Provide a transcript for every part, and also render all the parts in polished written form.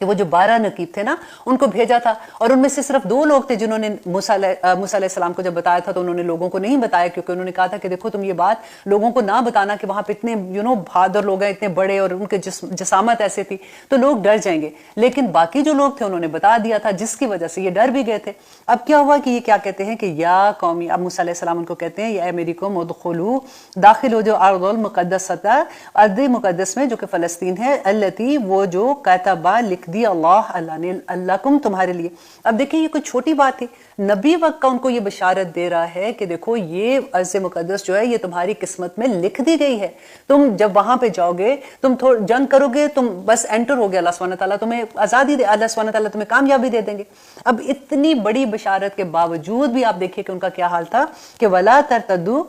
کہ وہ جو 12 نقیب تھے نا ان کو بھیجا تھا، اور ان میں سے صرف 2 لوگ تھے جنہوں نے موسیٰ علیہ السلام کو جب بتایا تھا تو انہوں نے لوگوں کو نہیں بتایا، کیونکہ انہوں نے کہا تھا کہ دیکھو تم یہ بات لوگوں کو نہ بتانا کہ وہاں پہ اتنے بہادر لوگ ہیں، اتنے بڑے، اور ان کے جسامت ایسے تھی تو لوگ ڈر جائیں گے. لیکن باقی جو لوگ تھے انہوں نے بتا دیا تھا، جس کی وجہ سے یہ ڈر بھی گئے تھے. اب کیا ہوا کہ یہ کیا کہتے ہیں کہ یا قومی، اب موسیٰ علیہ السلام ان کو کہتے ہیں اے میری قوم ادخلوا، داخل ہو جو ارض المقدسۃ، ارض مقدس میں جو کہ فلسطین ہے، التی وہ جو کتبہ لکھ دی اللہ نے لکم تمہارے لیے. اب دیکھیں یہ کوئی چھوٹی بات تھی، نبی وقت کا ان کو یہ بشارت دے رہا ہے کہ دیکھو یہ ارض مقدس جو ہے یہ تمہاری قسمت میں لکھ دی گئی ہے. تم جب وہاں پہ جاؤ گے، تم جنگ کرو گے، تم بس انٹر ہو گے، اللہ سبحانہ تعالیٰ تمہیں آزادی دے، اللہ سبحانہ تعالیٰ تمہیں کامیابی دے دیں گے. اب اتنی بڑی بشارت کے باوجود بھی آپ دیکھیے کہ ان کا کیا حال تھا کہ وَلَا تَرْتَدُّوا،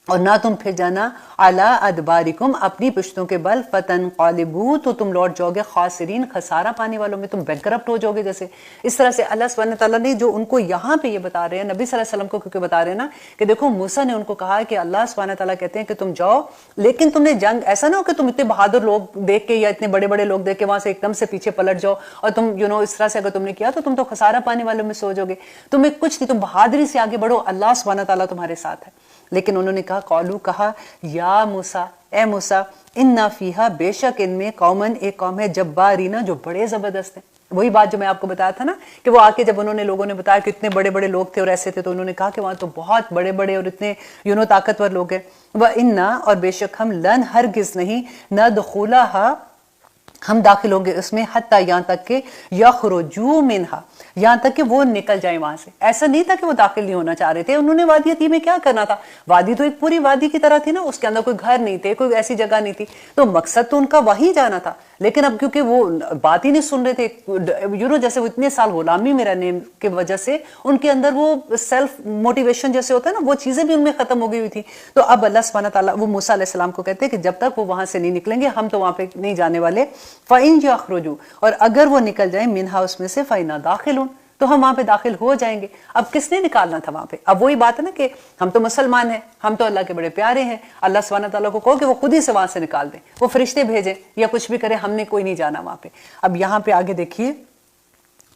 اور نہ تم پھر جانا عَلَىٰ أَدْبَارِكُمْ، اپنی پشتوں کے بل، فَتَنْقَلِبُوا، تو تم لوٹ جاؤ گے خاسرین، خسارہ پانے والوں میں، تم بینکرپٹ ہو جاؤ گے. جیسے اس طرح سے اللہ سبحانہ تعالیٰ نے جو ان کو یہاں پہ یہ بتا رہے ہیں، نبی صلی اللہ علیہ وسلم کو کیونکہ بتا رہے ہیں نا کہ دیکھو موسیٰ نے ان کو کہا کہ اللہ سبحانہ تعالیٰ کہتے ہیں کہ تم جاؤ، لیکن تم نے جنگ ایسا نہ ہو کہ تم اتنے بہادر لوگ دیکھ کے یا اتنے بڑے بڑے لوگ دیکھ کے وہاں سے ایک دم سے پیچھے پلٹ جاؤ، اور تم اس طرح سے اگر تم نے کیا تو تم تو خسارہ پانے والوں میں سو جاؤ گے. تمہیں کچھ نہیں، تم بہادری سے آگے بڑھو، اللہ سبحانہ تعالیٰ تمہارے ساتھ ہے. لیکن انہوں نے کہا قالو، کہا یا موسیٰ، اے موسیٰ، انا فیہا، بے شک ان میں، قومن، ایک قوم ہے، جبارینا، جو بڑے زبردست ہیں. وہی بات جو میں آپ کو بتایا تھا نا کہ وہ آ کے جب انہوں نے لوگوں نے بتایا کہ اتنے بڑے بڑے لوگ تھے اور ایسے تھے، تو انہوں نے کہا کہ وہاں تو بہت بڑے بڑے اور اتنے طاقتور لوگ ہیں. وَإِنَّا، اور بے شک ہم، لن، ہرگز نہیں، نَدْخُلَهَا، ہم داخل ہوں گے اس میں، حتیٰ، یہاں تک کہ یخرجوا منہا، یہاں تک کہ وہ نکل جائیں وہاں سے. ایسا نہیں تھا کہ وہ داخل نہیں ہونا چاہ رہے تھے. انہوں نے وادی عتیق میں کیا کرنا تھا؟ وادی تو ایک پوری وادی کی طرح تھی نا، اس کے اندر کوئی گھر نہیں تھے، کوئی ایسی جگہ نہیں تھی، تو مقصد تو ان کا وہیں جانا تھا. لیکن اب کیونکہ وہ بات ہی نہیں سن رہے تھے، جیسے وہ اتنے سال غلامی میں رہنے کی وجہ سے ان کے اندر وہ سیلف موٹیویشن جیسے ہوتا ہے نا، وہ چیزیں بھی ان میں ختم ہو گئی ہوئی تھی. تو اب اللہ سبحانہ تعالیٰ، وہ موسیٰ علیہ السلام کو کہتے ہیں کہ جب تک وہ وہاں سے نہیں نکلیں گے ہم تو وہاں پہ نہیں جانے والے. فَإِن يَخْرُجُوا، اور اگر وہ نکل جائیں، منہا، اس میں سے، فَإِنَّا دَاخِلُونَ، تو ہم وہاں پہ داخل ہو جائیں گے. اب کس نے نکالنا تھا وہاں پہ؟ اب وہی بات ہے نا کہ ہم تو مسلمان ہیں، ہم تو اللہ کے بڑے پیارے ہیں. اللہ سبحانہ تعالیٰ کو کہو کہ وہ خود ہی سے وہاں سے نکال دیں، وہ فرشتے بھیجیں یا کچھ بھی کرے، ہم نے کوئی نہیں جانا وہاں پہ. اب یہاں پہ آگے دیکھیے،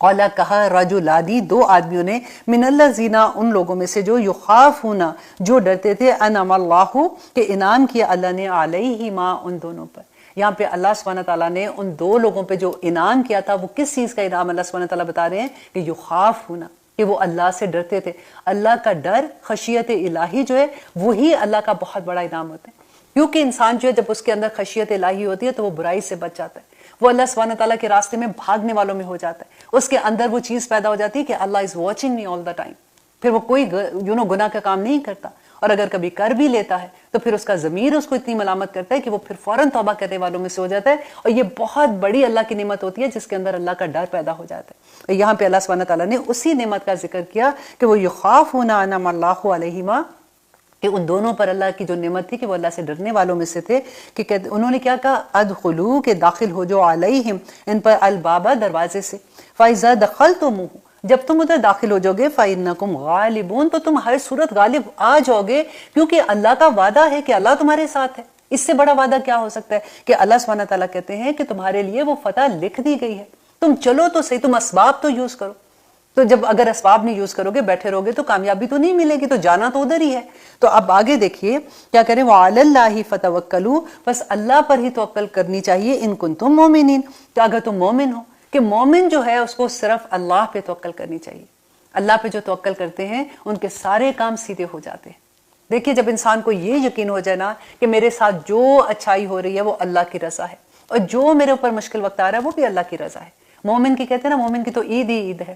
قَالَ، کہا، رَجُلَانِ، 2 آدمیوں نے، مِنَ الَّذِينَ، ان لوگوں میں سے جو، يُخَافُونَ، جو ڈرتے تھے، أَنْعَمَ اللَّهُ، کہ انعام کیا اللہ نے، عَلَيْهِمَا، ان دونوں پر. یہاں پہ اللہ سبحانہ تعالیٰ نے ان 2 لوگوں پہ جو انعام کیا تھا، وہ کس چیز کا انعام اللہ سبحانہ تعالیٰ بتا رہے ہیں کہ یخافون، کہ وہ اللہ سے ڈرتے تھے. اللہ کا ڈر، خشیت الہی جو ہے، وہی اللہ کا بہت بڑا انعام ہوتا ہے. کیونکہ انسان جو ہے جب اس کے اندر خشیت الہی ہوتی ہے تو وہ برائی سے بچ جاتا ہے، وہ اللہ سبحانہ تعالیٰ کے راستے میں بھاگنے والوں میں ہو جاتا ہے. اس کے اندر وہ چیز پیدا ہو جاتی ہے کہ اللہ is watching me all the time. پھر وہ کوئی گناہ کا کام نہیں کرتا، اور اگر کبھی کر بھی لیتا ہے تو پھر اس کا ضمیر اس کو اتنی ملامت کرتا ہے کہ وہ پھر فوراً توبہ کرنے والوں میں سے ہو جاتا ہے. اور یہ بہت بڑی اللہ کی نعمت ہوتی ہے جس کے اندر اللہ کا ڈر پیدا ہو جاتا ہے. یہاں پہ اللہ سبحانہ تعالیٰ نے اسی نعمت کا ذکر کیا کہ وہ یخافون انعم اللہ علیہما، کہ ان دونوں پر اللہ کی جو نعمت تھی کہ وہ اللہ سے ڈرنے والوں میں سے تھے. کہ انہوں نے کیا کہا؟ ادخلوا، کہ داخل ہو جو، علیہم، ان پر، البابا، دروازے سے. فَإِذَا دَخَلْتُمُوهُ، جب تم ادھر داخل ہو جاؤ گے، فَإِنَّكُمْ غَالِبُونَ، تو تم ہر صورت غالب آ جاؤ گے، کیونکہ اللہ کا وعدہ ہے کہ اللہ تمہارے ساتھ ہے. اس سے بڑا وعدہ کیا ہو سکتا ہے کہ اللہ سبحانہ تعالیٰ کہتے ہیں کہ تمہارے لیے وہ فتح لکھ دی گئی ہے. تم چلو تو صحیح، تم اسباب تو یوز کرو. تو جب اگر اسباب نہیں یوز کرو گے، بیٹھے رہو گے، تو کامیابی تو نہیں ملے گی، تو جانا تو ادھر ہی ہے. تو اب آگے دیکھیے کیا کریں، وَعَلَى اللَّهِ فَتَوَكَّلُوا، بس اللہ پر ہی توکل کرنی چاہیے، ان کنتم مومنین، تو اگر تم مومن ہو. کہ مومن جو ہے اس کو صرف اللہ پہ توکل کرنی چاہیے. اللہ پہ جو توکل کرتے ہیں ان کے سارے کام سیدھے ہو جاتے ہیں. دیکھیے جب انسان کو یہ یقین ہو جائے نا کہ میرے ساتھ جو اچھائی ہو رہی ہے وہ اللہ کی رضا ہے، اور جو میرے اوپر مشکل وقت آ رہا ہے وہ بھی اللہ کی رضا ہے. مومن کی کہتے ہیں نا، مومن کی تو عید ہی عید ہے.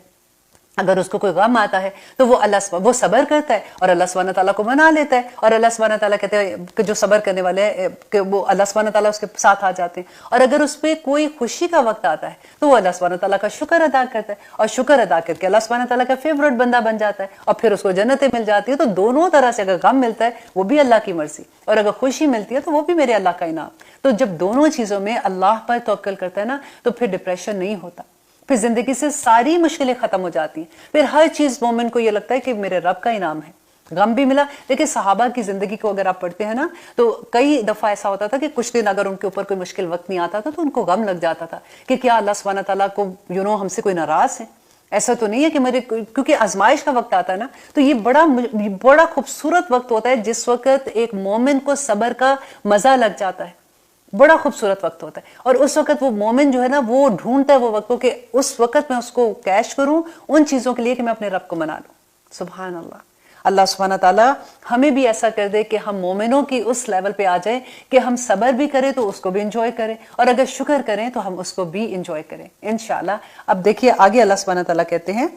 اگر اس کو کوئی غم آتا ہے تو وہ صبر کرتا ہے اور اللہ سبحانہ تعالیٰ کو منا لیتا ہے. اور اللہ سبحانہ تعالیٰ کہتے ہیں کہ جو صبر کرنے والے ہیں کہ وہ اللہ سبحانہ تعالیٰ اس کے ساتھ آ جاتے ہیں. اور اگر اس پہ کوئی خوشی کا وقت آتا ہے تو وہ اللہ سبحانہ تعالیٰ کا شکر ادا کرتا ہے، اور شکر ادا کر کے اللہ سبحانہ تعالیٰ کا فیورٹ بندہ بن جاتا ہے، اور پھر اس کو جنتیں مل جاتی ہے. تو دونوں طرح سے اگر غم ملتا ہے وہ بھی اللہ کی مرضی، اور اگر خوشی ملتی ہے تو وہ بھی میرے اللہ کا انعام. تو جب دونوں چیزوں میں اللہ پر توکل کرتا ہے نا تو پھر ڈپریشن نہیں ہوتا، پھر زندگی سے ساری مشکلیں ختم ہو جاتی ہیں. پھر ہر چیز مومن کو یہ لگتا ہے کہ میرے رب کا انعام ہے، غم بھی ملا. دیکھیں صحابہ کی زندگی کو اگر آپ پڑھتے ہیں نا تو کئی دفعہ ایسا ہوتا تھا کہ کچھ دن اگر ان کے اوپر کوئی مشکل وقت نہیں آتا تھا تو ان کو غم لگ جاتا تھا کہ کیا اللہ سبحانہ تعالیٰ کو ہم سے کوئی ناراض ہے. ایسا تو نہیں ہے کہ میرے, کیونکہ آزمائش کا وقت آتا ہے نا تو یہ بڑا خوبصورت وقت ہوتا ہے جس وقت ایک مومن کو صبر کا مزہ لگ جاتا ہے. بڑا خوبصورت وقت ہوتا ہے اور اس وقت وہ مومن جو ہے نا وہ ڈھونڈتا ہے وہ وقت کو کہ اس وقت میں اس کو کیش کروں ان چیزوں کے لیے کہ میں اپنے رب کو منا لوں. سبحان اللہ. اللہ سبحانہ تعالیٰ ہمیں بھی ایسا کر دے کہ ہم مومنوں کی اس لیول پہ آ جائیں کہ ہم صبر بھی کریں تو اس کو بھی انجوائے کریں اور اگر شکر کریں تو ہم اس کو بھی انجوائے کریں انشاءاللہ. اب دیکھیے آگے اللہ سبحانہ تعالیٰ کہتے ہیں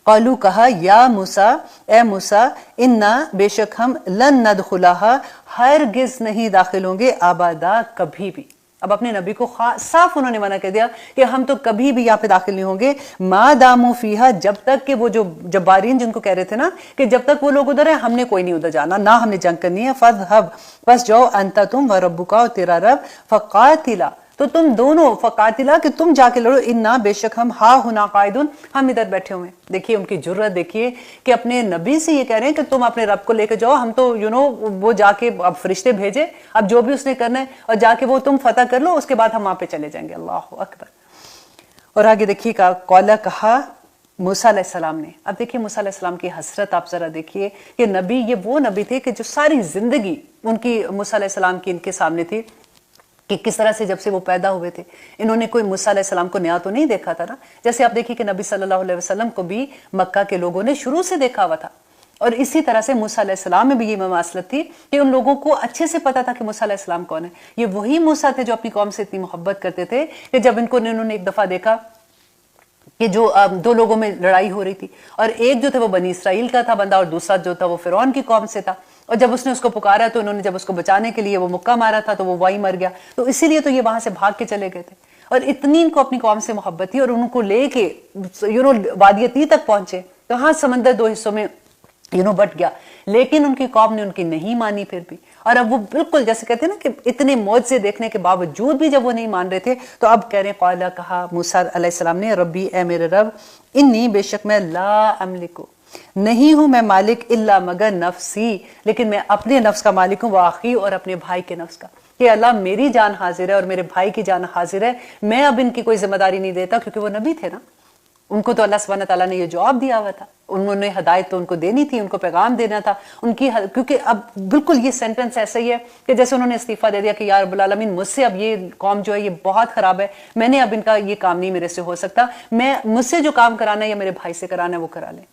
قالو کہا یا موسیٰ اے موسیٰ انا بے شک ہم لن ندخلہا ہرگز نہیں داخل ہوں گے ابدا کبھی بھی. اب اپنے نبی کو صاف انہوں نے منع کر دیا کہ ہم تو کبھی بھی یہاں پہ داخل نہیں ہوں گے ما دامو فیہا جب تک کہ وہ جو جبارین جن کو کہہ رہے تھے نا کہ جب تک وہ لوگ ادھر ہیں ہم نے کوئی نہیں ادھر جانا نہ ہم نے جنگ کرنی ہے. فذہب بس جاؤ انت تم و ربکا اور تیرا رب فقاتلا تو تم دونوں فقاتلا کہ تم جا کے لڑو انا بے شک ہم ہا ہنا قائدون ہم ادھر بیٹھے ہوئے. دیکھیے ان کی جرت دیکھیے کہ اپنے نبی سے یہ کہہ رہے ہیں کہ تم اپنے رب کو لے کے جاؤ ہم تو وہ جا کے اب فرشتے بھیجے اب جو بھی اس نے کرنا ہے اور جا کے وہ تم فتح کر لو اس کے بعد ہم وہاں پہ چلے جائیں گے. اللہ اکبر. اور آگے دیکھیے قولا کہا موسیٰ علیہ السلام نے. اب دیکھیے موسیٰ علیہ السلام کی حسرت آپ ذرا دیکھیے کہ نبی یہ وہ نبی تھے کہ جو ساری زندگی ان کی موسیٰ علیہ السلام کی ان کے سامنے تھی کہ کس طرح سے جب سے وہ پیدا ہوئے تھے انہوں نے کوئی موسیٰ علیہ السلام کو نیا تو نہیں دیکھا تھا نا. جیسے آپ دیکھیے کہ نبی صلی اللہ علیہ وسلم کو بھی مکہ کے لوگوں نے شروع سے دیکھا ہوا تھا اور اسی طرح سے موسیٰ علیہ السلام میں بھی یہ مماثلت تھی کہ ان لوگوں کو اچھے سے پتا تھا کہ موسیٰ علیہ السلام کون ہے. یہ وہی موسیٰ تھے جو اپنی قوم سے اتنی محبت کرتے تھے کہ جب انہوں نے ایک دفعہ دیکھا کہ جو دو لوگوں میں لڑائی ہو رہی تھی اور ایک جو تھا وہ بنی اسرائیل کا تھا بندہ اور دوسرا جو تھا وہ فرعون کی قوم سے تھا اور جب اس نے اس کو پکارا تو انہوں نے جب اس کو بچانے کے لیے وہ مکہ مارا تھا تو وہ وہیں مر گیا. تو اسی لیے تو یہ وہاں سے بھاگ کے چلے گئے تھے اور اتنی ان کو اپنی قوم سے محبت تھی اور ان کو لے کے وادی تی تک پہنچے تو ہاں سمندر دو حصوں میں بٹ گیا لیکن ان کی قوم نے ان کی نہیں مانی پھر بھی. اور اب وہ بالکل جیسے کہتے ہیں نا کہ اتنے معجزے دیکھنے کے باوجود بھی جب وہ نہیں مان رہے تھے تو اب کہہ رہے ہیں قالا کہا موسیٰ علیہ السلام نے ربی اے میرے رب انی بے شک میں لا املکو نہیں ہوں میں مالک الا مگر نفسی لیکن میں اپنے نفس کا مالک ہوں واخی اور اپنے بھائی کے نفس کا کہ اللہ میری جان حاضر ہے اور میرے بھائی کی جان حاضر ہے. میں اب ان کی کوئی ذمہ داری نہیں دیتا کیونکہ وہ نبی تھے نا ان کو تو اللہ سبحانہ تعالیٰ نے یہ جواب دیا ہوا تھا انہوں نے ہدایت تو ان کو دینی تھی ان کو پیغام دینا تھا ان کی کیونکہ اب بالکل یہ سینٹنس ایسا ہی ہے کہ جیسے انہوں نے استعفیٰ دے دیا کہ یا رب العالمین مجھ سے اب یہ قوم جو ہے یہ بہت خراب ہے میں نے اب ان کا یہ کام نہیں میرے سے ہو سکتا مجھ سے جو کام کرانا ہے یا میرے بھائی سے کرانا ہے وہ کرا لیں.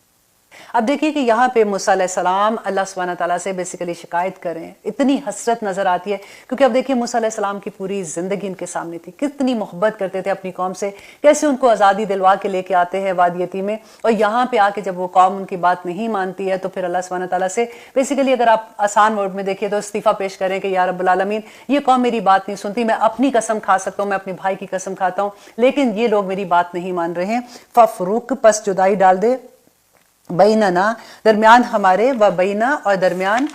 اب دیکھیے کہ یہاں پہ موسیٰ علیہ السلام اللہ سبحانہ تعالیٰ سے بیسیکلی شکایت کر رہے ہیں اتنی حسرت نظر آتی ہے کیونکہ اب دیکھیے موسیٰ علیہ السلام کی پوری زندگی ان کے سامنے تھی کتنی محبت کرتے تھے اپنی قوم سے کیسے ان کو آزادی دلوا کے لے کے آتے ہیں وادی تی میں اور یہاں پہ آ کے جب وہ قوم ان کی بات نہیں مانتی ہے تو پھر اللہ سبحانہ تعالیٰ سے بیسیکلی اگر آپ آسان ورڈ میں دیکھیے تو استعفیٰ پیش کریں کہ یا رب العالمین یہ قوم میری بات نہیں سنتی میں اپنی قسم کھا سکتا ہوں میں اپنے بھائی کی قسم کھاتا ہوں لیکن یہ لوگ میری بات نہیں مان رہے ہیں ففروق پس جدائی ڈال دے بیننا درمیان ہمارے و بینا اور درمیان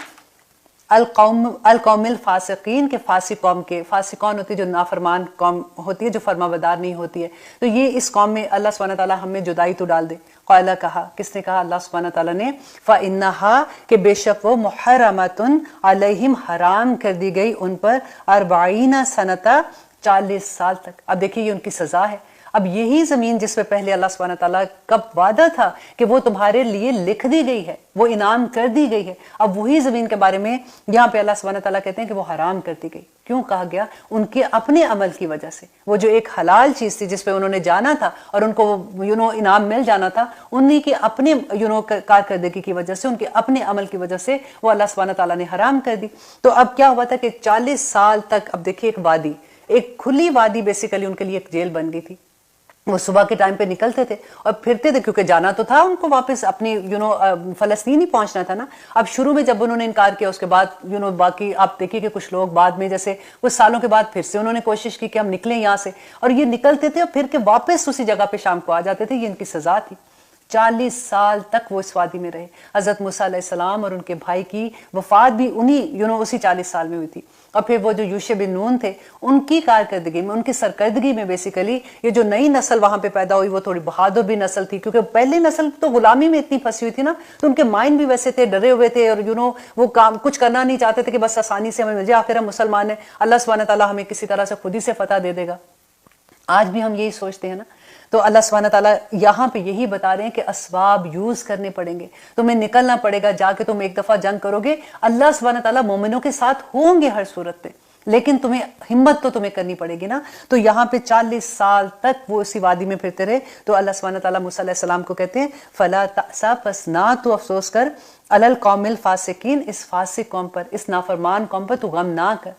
القوم الفاسقین کے فاسق قوم کے فاسق کون ہوتی ہے جو نافرمان قوم ہوتی ہے جو فرما بردار نہیں ہوتی ہے تو یہ اس قوم میں اللہ سبحانہ تعالیٰ ہمیں جدائی تو ڈال دے. قائلہ کہا کس نے کہا اللہ سبحانہ تعالیٰ نے فَإِنَّهَا کہ بے شک وہ محرمۃ علیہم حرام کر دی گئی ان پر 40 سنتا 40 سال تک. اب دیکھیے یہ ان کی سزا ہے. اب یہی زمین جس پہ پہلے اللہ سبحانہ تعالیٰ کا وعدہ تھا کہ وہ تمہارے لیے لکھ دی گئی ہے وہ انعام کر دی گئی ہے اب وہی زمین کے بارے میں یہاں پہ اللہ سبحانہ تعالیٰ کہتے ہیں کہ وہ حرام کر دی گئی. کیوں کہا گیا؟ ان کے اپنے عمل کی وجہ سے وہ جو ایک حلال چیز تھی جس پہ انہوں نے جانا تھا اور ان کو انعام مل جانا تھا انہی کے اپنے کارکردگی کی وجہ سے ان کے اپنے عمل کی وجہ سے وہ اللہ سبحانہ تعالیٰ نے حرام کر دی. تو اب کیا ہوا تھا کہ 40 سال تک اب دیکھیے ایک وادی ایک کھلی وادی بیسیکلی ان کے لیے ایک جیل بن گئی تھی. وہ صبح کے ٹائم پہ نکلتے تھے اور پھرتے تھے کیونکہ جانا تو تھا ان کو واپس اپنی فلسطین ہی پہنچنا تھا نا. اب شروع میں جب انہوں نے انکار کیا اس کے بعد باقی آپ دیکھیے کہ کچھ لوگ بعد میں جیسے کچھ سالوں کے بعد پھر سے انہوں نے کوشش کی کہ ہم نکلیں یہاں سے اور یہ نکلتے تھے اور پھر کے واپس اسی جگہ پہ شام کو آ جاتے تھے. یہ ان کی سزا تھی. 40 سال تک وہ اس وادی میں رہے. حضرت موسیٰ علیہ السلام اور ان کے بھائی کی وفات بھی اسی 40 سال میں ہوئی تھی. اور پھر وہ جو یوشع بن نون تھے ان کی کارکردگی میں، ان کی سرکردگی میں بیسیکلی یہ جو نئی نسل وہاں پہ پیدا ہوئی وہ تھوڑی بہادر بھی نسل تھی، کیونکہ پہلی نسل تو غلامی میں اتنی پھنسی ہوئی تھی نا، تو ان کے مائنڈ بھی ویسے تھے، ڈرے ہوئے تھے، اور وہ کام کچھ کرنا نہیں چاہتے تھے کہ بس آسانی سے ہمیں مل جائے، آخر ہم مسلمان ہیں، اللہ سبحانہ تعالیٰ ہمیں کسی طرح سے خود ہی سے فتح دے دے گا۔ آج بھی ہم یہی سوچتے ہیں نا، تو اللہ سبحانہ تعالیٰ یہاں پہ یہی بتا رہے ہیں کہ اسباب یوز کرنے پڑیں گے، تمہیں نکلنا پڑے گا، جا کے تم ایک دفعہ جنگ کرو گے، اللہ سبحانہ تعالیٰ مومنوں کے ساتھ ہوں گے ہر صورت پہ، لیکن تمہیں ہمت تو تمہیں کرنی پڑے گی نا۔ تو یہاں پہ 40 سال تک وہ اسی وادی میں پھرتے رہے، تو اللہ سبحانہ تعالیٰ موسیٰ علیہ السلام کو کہتے ہیں فَلَا تَأْسَا، پس نہ تو افسوس کر، عَلَى الْقَوْمِ الْفَاسِقِينَ، اس فاسق قوم پر، اس نافرمان قوم پر تو غم نہ کر۔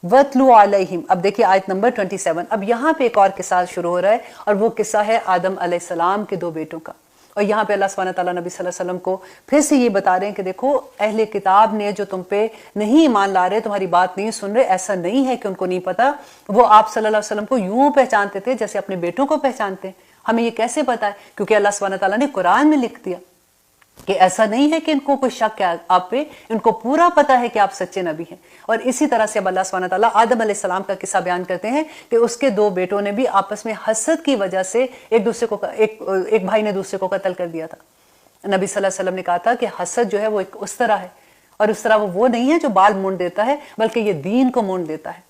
وَاتْلُو عَلَيْهِمْ، اب دیکھیے آیت نمبر 27، اب یہاں پہ ایک اور قصہ شروع ہو رہا ہے، اور وہ قصہ ہے آدم علیہ السلام کے 2 بیٹوں کا۔ اور یہاں پہ اللہ سبحانہ تعالیٰ نبی صلی اللہ علیہ وسلم کو پھر سے یہ بتا رہے ہیں کہ دیکھو اہل کتاب نے جو تم پہ نہیں ایمان لا رہے، تمہاری بات نہیں سن رہے، ایسا نہیں ہے کہ ان کو نہیں پتا، وہ آپ صلی اللہ علیہ وسلم کو یوں پہچانتے تھے جیسے اپنے بیٹوں کو پہچانتے ہیں۔ ہمیں یہ کیسے پتا ہے؟ کیونکہ اللہ سبحانہ تعالیٰ نے قرآن میں لکھ دیا کہ ایسا نہیں ہے کہ ان کو کوئی شک ہے آپ پہ، ان کو پورا پتا ہے کہ آپ سچے نبی ہیں۔ اور اسی طرح سے اب اللہ سبحانہ تعالیٰ آدم علیہ السلام کا قصہ بیان کرتے ہیں کہ اس کے 2 بیٹوں نے بھی آپس میں حسد کی وجہ سے ایک بھائی نے دوسرے کو قتل کر دیا تھا۔ نبی صلی اللہ علیہ وسلم نے کہا تھا کہ حسد جو ہے وہ ایک اس طرح ہے، اور اس طرح وہ نہیں ہے جو بال مونڈ دیتا ہے، بلکہ یہ دین کو مونڈ دیتا ہے۔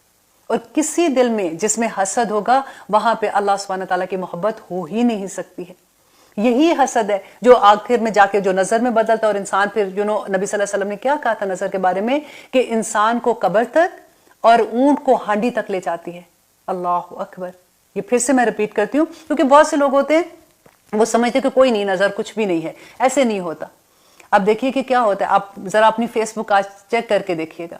اور کسی دل میں جس میں حسد ہوگا وہاں پہ اللہ سبحانہ تعالیٰ کی محبت ہو ہی نہیں سکتی ہے۔ یہی حسد ہے جو آخر میں جا کے جو نظر میں بدلتا ہے، اور انسان پھر نبی صلی اللہ علیہ وسلم نے کیا کہا تھا نظر کے بارے میں، کہ انسان کو قبر تک اور اونٹ کو ہانڈی تک لے جاتی ہے۔ اللہ اکبر، یہ پھر سے میں ریپیٹ کرتی ہوں کیونکہ بہت سے لوگ ہوتے ہیں وہ سمجھتے کہ کوئی نہیں، نظر کچھ بھی نہیں ہے، ایسے نہیں ہوتا۔ اب دیکھیے کہ کیا ہوتا ہے، آپ ذرا اپنی فیس بک آج چیک کر کے دیکھیے گا،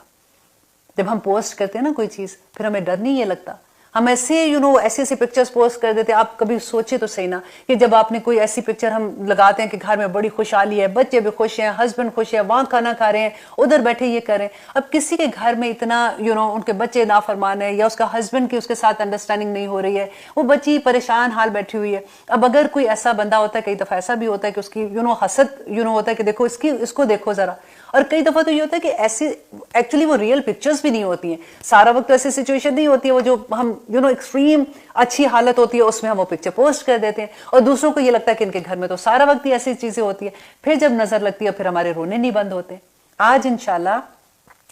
جب ہم پوسٹ کرتے ہیں نا کوئی چیز، پھر ہمیں ڈر نہیں یہ لگتا، ہم ایسے ایسی پکچرز پوسٹ کر دیتے ہیں۔ آپ کبھی سوچے تو صحیح نا کہ جب آپ نے کوئی ایسی پکچر ہم لگاتے ہیں کہ گھر میں بڑی خوشحالی ہے، بچے بھی خوش ہیں، ہسبینڈ خوش ہے، وہاں کھانا کھا رہے ہیں، ادھر بیٹھے یہ کر رہے ہیں، اب کسی کے گھر میں اتنا ان کے بچے نافرمان ہے، یا اس کا ہسبینڈ کی اس کے ساتھ انڈرسٹینڈنگ نہیں ہو رہی ہے، وہ بچی پریشان حال بیٹھی ہوئی ہے۔ اب اگر کوئی ایسا بندہ ہوتا ہے، کئی دفعہ ایسا بھی ہوتا ہے کہ اس کی حسد ہوتا ہے کہ دیکھو اس کو دیکھو ذرا، اور کئی دفعہ تو یہ ہوتا ہے کہ ایسی ایکچولی وہ ریئل پکچرز بھی نہیں ہوتی ہیں، سارا وقت ایسی سچویشن نہیں ہوتی ہے، وہ جو ہم ایکسٹریم اچھی حالت ہوتی ہے اس میں ہم وہ پکچر پوسٹ کر دیتے ہیں، اور دوسروں کو یہ لگتا ہے کہ ان کے گھر میں تو سارا وقت ہی ایسی چیزیں ہوتی ہیں، پھر جب نظر لگتی ہے پھر ہمارے رونے نہیں بند ہوتے۔ آج انشاءاللہ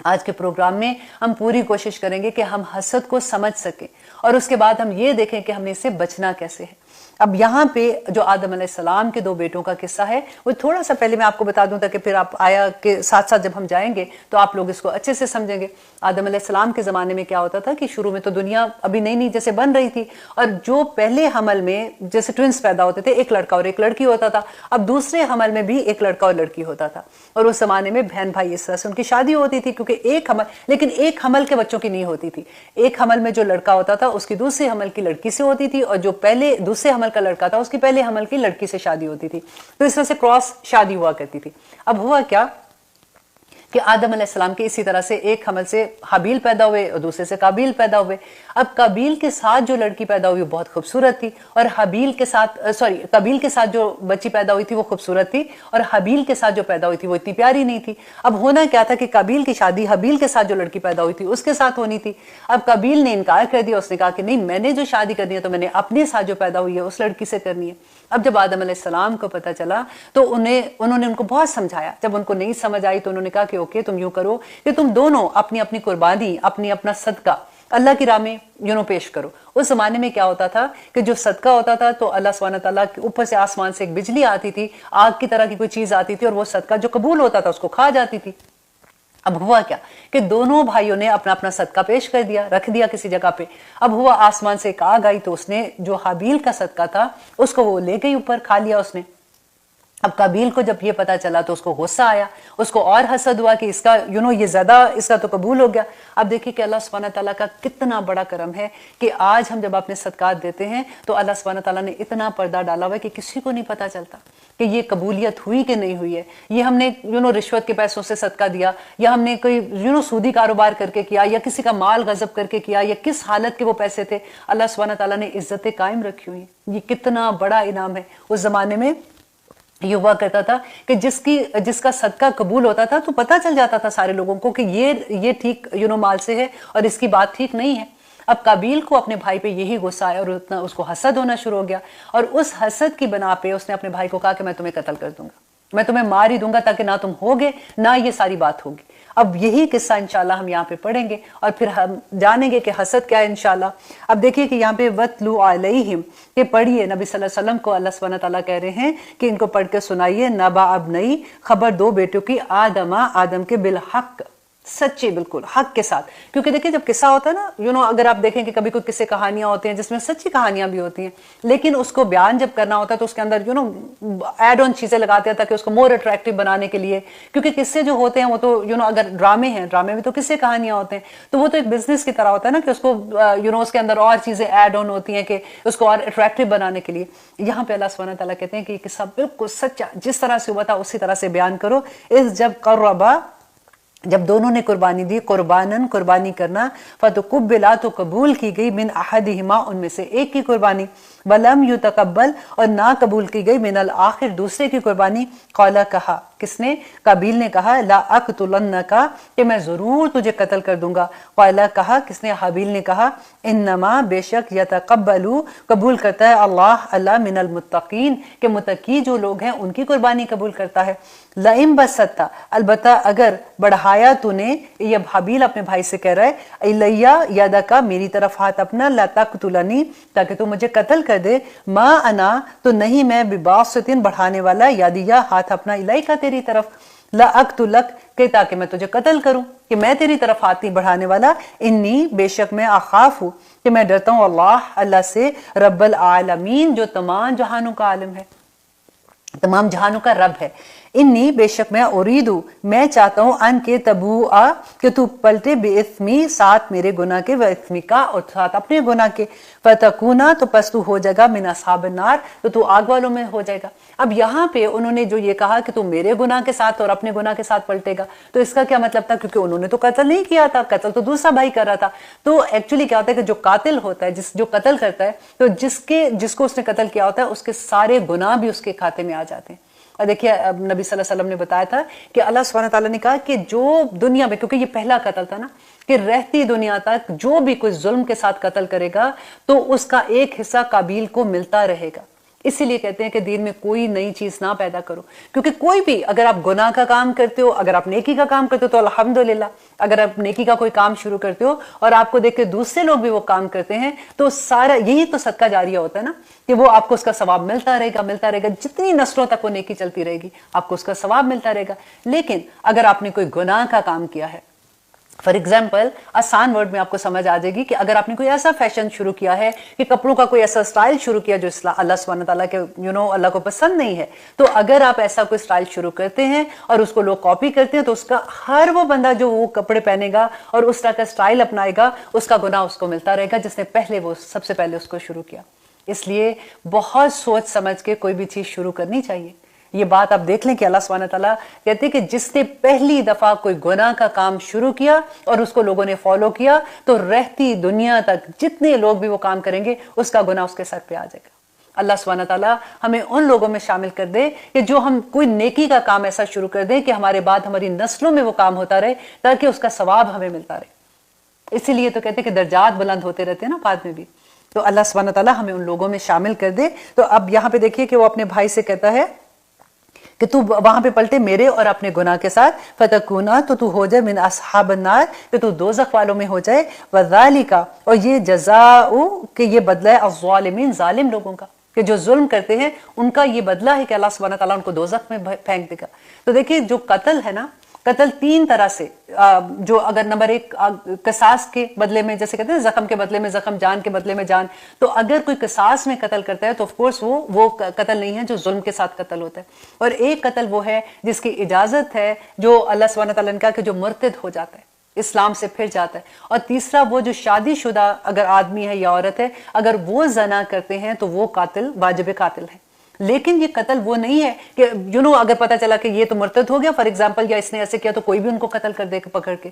آج کے پروگرام میں ہم پوری کوشش کریں گے کہ ہم حسد کو سمجھ سکیں، اور اس کے بعد ہم یہ دیکھیں کہ ہم نے اس سے بچنا کیسے ہے۔ اب یہاں پہ جو آدم علیہ السلام کے 2 بیٹوں کا قصہ ہے وہ تھوڑا سا پہلے میں آپ کو بتا دوں تاکہ پھر آپ آیا کے ساتھ ساتھ جب ہم جائیں گے تو آپ لوگ اس کو اچھے سے سمجھیں گے۔ آدم علیہ السلام کے زمانے میں کیا ہوتا تھا کہ شروع میں تو دنیا ابھی نئی جیسے بن رہی تھی، اور جو پہلے حمل میں جیسے ٹوینز پیدا ہوتے تھے، ایک لڑکا اور ایک لڑکی ہوتا تھا، اب دوسرے حمل میں بھی ایک لڑکا اور لڑکی ہوتا تھا، اور اس زمانے میں بہن بھائی اس طرح سے ان کی شادی ہوتی تھی، کیونکہ ایک حمل کے بچوں کی نہیں ہوتی تھی۔ ایک حمل میں جو لڑکا ہوتا تھا اس کی دوسرے حمل کی لڑکی سے ہوتی تھی، اور جو دوسرے حمل کا لڑکا تھا اس کی پہلے حمل کی لڑکی سے شادی ہوتی تھی، تو اس طرح سے کراس شادی ہوا کرتی تھی۔ اب ہوا کیا کہ آدم علیہ السلام کے اسی طرح سے ایک حمل سے حابیل پیدا ہوئے اور دوسرے سے قابیل پیدا ہوئے۔ اب قابیل کے ساتھ جو لڑکی پیدا ہوئی وہ بہت خوبصورت تھی، اور قابیل کے ساتھ جو بچی پیدا ہوئی تھی وہ خوبصورت تھی، اور حابیل کے ساتھ جو پیدا ہوئی تھی وہ اتنی پیاری نہیں تھی۔ اب ہونا کیا تھا کہ قابیل کی شادی حابیل کے ساتھ جو لڑکی پیدا ہوئی تھی اس کے ساتھ ہونی تھی۔ اب قابیل نے انکار کر دیا، اس نے کہا کہ نہیں، میں نے جو شادی کرنی ہے تو میں نے اپنے ساتھ جو پیدا ہوئی ہے اس لڑکی سے کرنی ہے۔ اب جب آدم علیہ السلام کو پتہ چلا تو انہوں نے ان کو بہت سمجھایا، جب ان کو نہیں سمجھ آئی تو انہوں نے کہا کہ اوکے، تم یوں کرو کہ تم دونوں اپنی اپنی قربانی، اپنا صدقہ اللہ کی راہ میں پیش کرو۔ اس زمانے میں کیا ہوتا تھا کہ جو صدقہ ہوتا تھا تو اللہ سبحانہ تعالیٰ کے اوپر سے آسمان سے ایک بجلی آتی تھی، آگ کی طرح کی کوئی چیز آتی تھی، اور وہ صدقہ جو قبول ہوتا تھا اس کو کھا جاتی تھی۔ اب ہوا کیا کہ دونوں بھائیوں نے اپنا صدقہ پیش کر دیا، رکھ دیا کسی جگہ پہ۔ اب ہوا آسمان سے ایک آگ آئی تو اس نے جو حابیل کا صدقہ تھا اس کو وہ لے گئی اوپر، کھا لیا اس نے۔ اب قابیل کو جب یہ پتا چلا تو اس کو غصہ آیا، اس کو اور حسد ہوا کہ اس کا یہ زیادہ اس کا تو قبول ہو گیا۔ اب دیکھیے کہ اللہ سبحانہ تعالیٰ کا کتنا بڑا کرم ہے کہ آج ہم جب اپنے صدقات دیتے ہیں تو اللہ سبحانہ تعالیٰ نے اتنا پردہ ڈالا ہوا ہے کہ کسی کو نہیں پتا چلتا کہ یہ قبولیت ہوئی کہ نہیں ہوئی ہے۔ یہ ہم نے رشوت کے پیسوں سے صدقہ دیا، یا ہم نے کوئی سودی کاروبار کر کے کیا، یا کسی کا مال غصب کر کے کیا، یا کس حالت کے وہ پیسے تھے، اللہ سبحانہ تعالیٰ نے عزتیں قائم رکھی ہوئی ہیں۔ یہ کتنا بڑا انعام ہے۔ اس زمانے میں یہ ہوا کرتا تھا کہ جس کا صدقہ قبول ہوتا تھا تو پتہ چل جاتا تھا سارے لوگوں کو کہ یہ ٹھیک مال سے ہے اور اس کی بات ٹھیک نہیں ہے۔ اب قابیل کو اپنے بھائی پہ یہی غصہ آیا اور اتنا اس کو حسد ہونا شروع ہو گیا، اور اس حسد کی بنا پہ اس نے اپنے بھائی کو کہا کہ میں تمہیں قتل کر دوں گا، میں تمہیں مار ہی دوں گا، تاکہ نہ تم ہوگے نہ یہ ساری بات ہوگی۔ اب یہی قصہ انشاءاللہ ہم یہاں پہ پڑھیں گے اور پھر ہم جانیں گے کہ حسد کیا ہے انشاءاللہ۔ اب دیکھیے کہ یہاں پہ وَاتْلُوا عَلَيْهِمْ، کہ پڑھیے، نبی صلی اللہ علیہ وسلم کو اللہ سبحانہ تعالیٰ کہہ رہے ہیں کہ ان کو پڑھ کے سنائیے، نبأ ابنئی، خبر دو بیٹوں کی، آدم کے بالحق، سچے، بالکل حق کے ساتھ۔ کیونکہ دیکھیں جب قصہ ہوتا ہے نا، اگر آپ دیکھیں کہ کبھی کوئی قصے کہانیاں ہوتی ہیں جس میں سچی کہانیاں بھی ہوتی ہیں، لیکن اس کو بیان جب کرنا ہوتا ہے تو اس کے اندر ایڈ آن چیزیں لگاتے ہیں تاکہ اس کو مور اٹریکٹیو بنانے کے لیے۔ کیونکہ قصے جو ہوتے ہیں وہ تو اگر ڈرامے ہیں، ڈرامے میں تو قصے کہانیاں ہوتے ہیں، تو وہ تو ایک بزنس کی طرح ہوتا ہے نا کہ اس کو اس کے اندر اور چیزیں ایڈ آن ہوتی ہیں کہ اس کو اور اٹریکٹیو بنانے کے لیے۔ یہاں پہ اللہ سبحانہ تعالیٰ کہتے ہیں کہ یہ قصہ بالکل سچا، جس طرح سے ہوا تھا اسی طرح سے بیان کرو۔ جب قربا، جب دونوں نے قربانی دی، قربانن، قربانی کرنا، فتقبلا، تو قبول کی گئی، من احدہما، ان میں سے ایک کی قربانی، ولم یتقبل، اور نہ قبول کی گئی، من الآخر، دوسرے کی قربانی، قال، کہا، کس نے؟ قابیل نے کہا، لا اقتلنک، کہ میں ضرور تجھے قتل کر دوں گا، قال، کہا، کس نے؟ حابیل نے کہا، انما، بے شک، یتقبل، قبول کرتا ہے اللہ من المتقین، کہ متقی جو لوگ ہیں ان کی قربانی قبول کرتا ہے۔ لئن بسطت، البتہ اگر بڑھایا تو نے، یہ حابیل اپنے بھائی سے کہہ رہا ہے، الیہ یدک، میری طرف ہاتھ اپنا، لا تقتلنی، تاکہ تو مجھے قتل کر دے، ما انا، تو نہیں میں، بباسط، بڑھانے والا، یدیہ، ہاتھ اپنا، الیک، تیری طرف، لا اقتلک، کہ تاکہ میں تجھے قتل کروں، کہ میں تیری طرف ہاتھ نہیں بڑھانے والا، انی، بے شک میں، اخاف ہوں، کہ میں ڈرتا ہوں اللہ سے، رب العالمین، جو تمام جہانوں کا عالم ہے، تمام جہانوں کا رب ہے۔ انی، بے شک میں، اریدو، میں چاہتا ہوں، ان کے تبوء، کہ تو پلٹے، بے اثمی، ساتھ میرے گناہ کے، و اثمی کا، اور ساتھ اپنے گناہ کے، فتکونا، تو پس تو ہو جائے گا، من اصحاب النار، تو تو آگ والوں میں ہو جائے گا۔ اب یہاں پہ انہوں نے جو یہ کہا کہ تو میرے گناہ کے ساتھ اور اپنے گناہ کے ساتھ پلٹے گا، تو اس کا کیا مطلب تھا؟ کیونکہ انہوں نے تو قتل نہیں کیا تھا، قتل تو دوسرا بھائی کر رہا تھا۔ تو ایکچولی کیا ہوتا ہے کہ جو قاتل ہوتا ہے، جو قتل کرتا ہے، تو جس کو اس نے قتل کیا ہوتا ہے، اس کے سارے گناہ بھی اس کے کھاتے میں آ جاتے ہیں۔ اور دیکھیے نبی صلی اللہ علیہ وسلم نے بتایا تھا کہ اللہ سبحانہ تعالیٰ نے کہا کہ جو دنیا میں، کیونکہ یہ پہلا قتل تھا نا، کہ رہتی دنیا تک جو بھی کوئی ظلم کے ساتھ قتل کرے گا تو اس کا ایک حصہ قابیل کو ملتا رہے گا۔ اسی لیے کہتے ہیں کہ دین میں کوئی نئی چیز نہ پیدا کرو، کیونکہ کوئی بھی، اگر آپ گناہ کا کام کرتے ہو، اگر آپ نیکی کا کام کرتے ہو تو الحمدللہ، اگر آپ نیکی کا کوئی کام شروع کرتے ہو اور آپ کو دیکھ کے دوسرے لوگ بھی وہ کام کرتے ہیں تو سارا یہی تو صدقہ جاریہ ہوتا ہے نا، کہ وہ آپ کو اس کا ثواب ملتا رہے گا، جتنی نسلوں تک وہ نیکی چلتی رہے گی آپ کو اس کا ثواب ملتا رہے گا۔ لیکن اگر آپ نے کوئی گناہ کا کام کیا ہے، فار ایگزامپل، آسان ورڈ میں آپ کو سمجھ آ جائے گی کہ اگر آپ نے کوئی ایسا فیشن شروع کیا ہے کہ کپڑوں کا کوئی ایسا سٹائل شروع کیا جو اللہ سبحانہ تعالیٰ کے اللہ کو پسند نہیں ہے، تو اگر آپ ایسا کوئی سٹائل شروع کرتے ہیں اور اس کو لوگ کاپی کرتے ہیں تو اس کا ہر وہ بندہ جو وہ کپڑے پہنے گا اور اس طرح کا سٹائل اپنائے گا، اس کا گناہ اس کو ملتا رہے گا جس نے سب سے پہلے اس کو شروع کیا۔ اس لیے بہت سوچ سمجھ کے کوئی بھی چیز شروع کرنی چاہیے۔ یہ بات آپ دیکھ لیں کہ اللہ سبحانہ تعالیٰ کہتے ہیں کہ جس نے پہلی دفعہ کوئی گناہ کا کام شروع کیا اور اس کو لوگوں نے فالو کیا تو رہتی دنیا تک جتنے لوگ بھی وہ کام کریں گے اس کا گناہ اس کے سر پہ آ جائے گا۔ اللہ سبحانہ تعالیٰ ہمیں ان لوگوں میں شامل کر دے کہ جو ہم کوئی نیکی کا کام ایسا شروع کر دیں کہ ہمارے بعد ہماری نسلوں میں وہ کام ہوتا رہے تاکہ اس کا ثواب ہمیں ملتا رہے۔ اسی لیے تو کہتے ہیں کہ درجات بلند ہوتے رہتے ہیں نا بعد میں بھی، تو اللہ سبحانہ تعالیٰ ہمیں ان لوگوں میں شامل کر دے۔ تو اب یہاں پہ دیکھیے کہ وہ اپنے بھائی سے کہتا ہے کہ تو وہاں پہ پلٹے میرے اور اپنے گناہ کے ساتھ، فتکونا، تو ہو جائے، من اصحاب النار، کہ تو دوزخ والوں میں ہو جائے، وذالک، اور یہ جزاء، کہ یہ بدلہ ہے، الظالمین، ظالم لوگوں کا، کہ جو ظلم کرتے ہیں ان کا یہ بدلہ ہے کہ اللہ سبحانہ تعالیٰ ان کو دوزخ میں پھینک دے گا۔ تو دیکھیے جو قتل ہے نا، قتل تین طرح سے، جو اگر نمبر ایک قصاص کے بدلے میں، جیسے کہتے ہیں زخم کے بدلے میں زخم، جان کے بدلے میں جان، تو اگر کوئی قصاص میں قتل کرتا ہے تو آف کورس وہ قتل نہیں ہے جو ظلم کے ساتھ قتل ہوتا ہے، اور ایک قتل وہ ہے جس کی اجازت ہے، جو اللہ سبحانہ تعالیٰ نے کہا کہ جو مرتد ہو جاتا ہے، اسلام سے پھر جاتا ہے، اور تیسرا وہ جو شادی شدہ اگر آدمی ہے یا عورت ہے اگر وہ زنا کرتے ہیں تو وہ قاتل، واجب قاتل ہے۔ لیکن یہ قتل وہ نہیں ہے کہ اگر پتہ چلا کہ یہ تو مرتد ہو گیا فار ایگزامپل، یا اس نے ایسے کیا تو کوئی بھی ان کو قتل کر دے پکڑ کے۔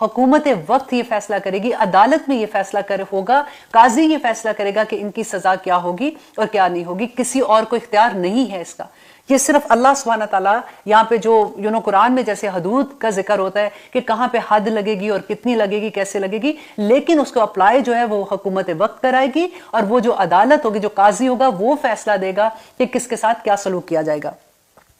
حکومت وقت یہ فیصلہ کرے گی، عدالت میں یہ فیصلہ ہوگا، قاضی یہ فیصلہ کرے گا کہ ان کی سزا کیا ہوگی اور کیا نہیں ہوگی، کسی اور کو اختیار نہیں ہے اس کا۔ یہ صرف اللہ سبحانہ تعالیٰ یہاں پہ جو قرآن میں جیسے حدود کا ذکر ہوتا ہے کہ کہاں پہ حد لگے گی اور کتنی لگے گی کیسے لگے گی، لیکن اس کو اپلائی جو ہے وہ حکومت وقت کرائے گی، اور وہ جو عدالت ہوگی، جو قاضی ہوگا، وہ فیصلہ دے گا کہ کس کے ساتھ کیا سلوک کیا جائے گا۔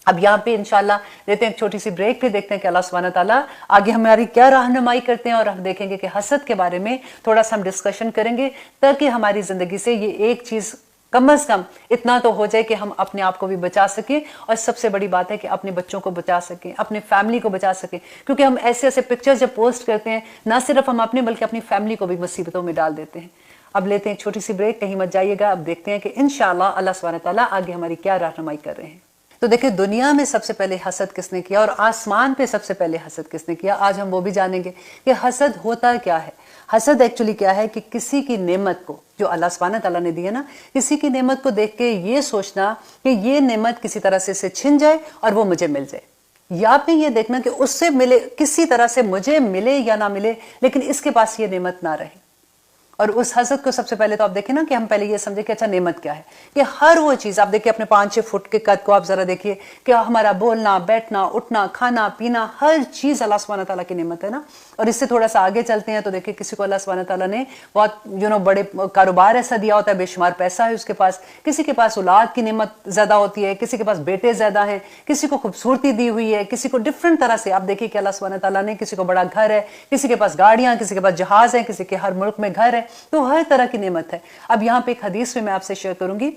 اب یہاں پہ انشاءاللہ لیتے ہیں ایک چھوٹی سی بریک، پھر دیکھتے ہیں کہ اللہ سبحانہ تعالیٰ آگے ہماری کیا رہنمائی کرتے ہیں، اور ہم دیکھیں گے کہ حسد کے بارے میں تھوڑا سا ہم ڈسکشن کریں گے، تاکہ ہماری زندگی سے یہ ایک چیز کم از کم اتنا تو ہو جائے کہ ہم اپنے آپ کو بھی بچا سکیں، اور سب سے بڑی بات ہے کہ اپنے بچوں کو بچا سکیں، اپنے فیملی کو بچا سکیں، کیونکہ ہم ایسے ایسے پکچرز جب پوسٹ کرتے ہیں، نہ صرف ہم اپنے بلکہ اپنی فیملی کو بھی مصیبتوں میں ڈال دیتے ہیں۔ اب لیتے ہیں ایک چھوٹی سی بریک، کہیں مت جائیے گا، اب دیکھتے ہیں کہ انشاءاللہ اللہ سبحانہ تعالیٰ آگے ہماری کیا رہنمائی کر رہے ہیں۔ تو دیکھیں دنیا میں سب سے پہلے حسد کس نے کیا، اور آسمان پہ سب سے پہلے حسد کس نے کیا، آج ہم وہ بھی جانیں گے کہ حسد ہوتا کیا ہے۔ حسد ایکچولی کیا ہے کہ کسی کی نعمت کو جو اللہ سبحانہ تعالیٰ نے دی ہے نا، کسی کی نعمت کو دیکھ کے یہ سوچنا کہ یہ نعمت کسی طرح سے چھن جائے اور وہ مجھے مل جائے، یا پھر یہ دیکھنا کہ اس سے ملے، کسی طرح سے مجھے ملے یا نہ ملے، لیکن اس کے پاس یہ نعمت نہ رہے۔ اور اس حسد کو سب سے پہلے تو آپ دیکھیں نا کہ ہم پہلے یہ سمجھے کہ اچھا نعمت کیا ہے، کہ ہر وہ چیز آپ دیکھیں، اپنے 5-6 فٹ کے قد کو آپ ذرا دیکھیے کہ ہمارا بولنا، بیٹھنا، اٹھنا، کھانا پینا، ہر چیز اللہ سبحانہ تعالیٰ کی نعمت ہے نا۔ اور اس سے تھوڑا سا آگے چلتے ہیں تو دیکھیں کسی کو اللہ سبحانہ تعالیٰ نے بہت بڑے کاروبار ایسا دیا ہوتا ہے، بے شمار پیسہ ہے اس کے پاس، کسی کے پاس اولاد کی نعمت زیادہ ہوتی ہے، کسی کے پاس بیٹے زیادہ ہیں، کسی کو خوبصورتی دی ہوئی ہے، کسی کو ڈفرنٹ طرح سے آپ دیکھیے کہ اللہ سبحانہ تعالیٰ نے کسی کو بڑا گھر ہے، کسی کے پاس گاڑیاں، کسی کے پاس جہاز ہیں، کسی کے ہر ملک میں گھر ہے، تو ہر طرح کی نعمت ہے۔ اب یہاں پہ ایک حدیث میں آپ سے شیئر کروں گی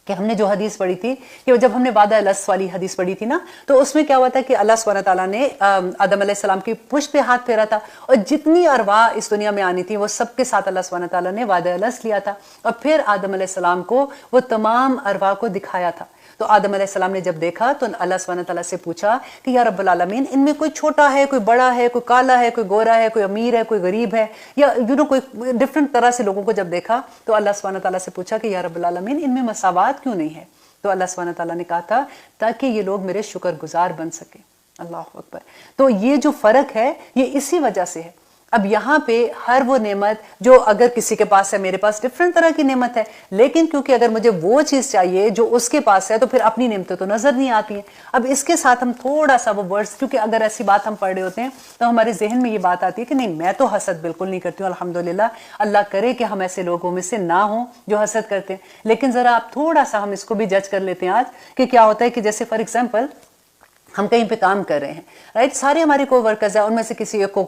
کہ ہم نے جو حدیث پڑھی تھی، کہ جب ہم نے وعدہ الس والی حدیث پڑھی تھی نا، تو اس میں کیا ہوا تھا کہ اللہ سبحانہ تعالیٰ نے آدم علیہ السلام کی پشت پہ ہاتھ پھیرا تھا، اور جتنی ارواح اس دنیا میں آنی تھی وہ سب کے ساتھ اللہ سبحانہ تعالیٰ نے وعدہ الس لیا تھا، اور پھر آدم علیہ السلام کو وہ تمام ارواح کو دکھایا تھا۔ تو آدم علیہ السلام نے جب دیکھا تو اللہ سبحانہ تعالیٰ سے پوچھا کہ یا رب العالمین، ان میں کوئی چھوٹا ہے، کوئی بڑا ہے، کوئی کالا ہے، کوئی گورا ہے، کوئی امیر ہے، کوئی غریب ہے، یا کوئی ڈفرنٹ طرح سے لوگوں کو جب دیکھا تو اللہ سبحانہ تعالیٰ سے پوچھا کہ یا رب العالمین، ان میں مساوات کیوں نہیں ہے؟ تو اللہ سبحانہ تعالیٰ نے کہا تھا تاکہ یہ لوگ میرے شکر گزار بن سکیں۔ اللہ اکبر۔ تو یہ جو فرق ہے یہ اسی وجہ سے ہے۔ اب یہاں پہ ہر وہ نعمت جو اگر کسی کے پاس ہے، میرے پاس ڈفرنٹ طرح کی نعمت ہے، لیکن کیونکہ اگر مجھے وہ چیز چاہیے جو اس کے پاس ہے تو پھر اپنی نعمتیں تو نظر نہیں آتی ہیں۔ اب اس کے ساتھ ہم تھوڑا سا وہ ورڈز، کیونکہ اگر ایسی بات ہم پڑھ رہے ہوتے ہیں تو ہمارے ذہن میں یہ بات آتی ہے کہ نہیں، میں تو حسد بالکل نہیں کرتی ہوں، الحمدللہ، اللہ کرے کہ ہم ایسے لوگوں میں سے نہ ہوں جو حسد کرتے ہیں۔ لیکن ذرا آپ تھوڑا سا ہم اس کو بھی جج کر لیتے ہیں آج کہ کیا ہوتا ہے کہ جیسے فار ایگزامپل ہم کہیں پہ کام کر رہے ہیں، رائٹ، سارے ہمارے کو ورکرز ہیں، ان میں سے کسی ایک کو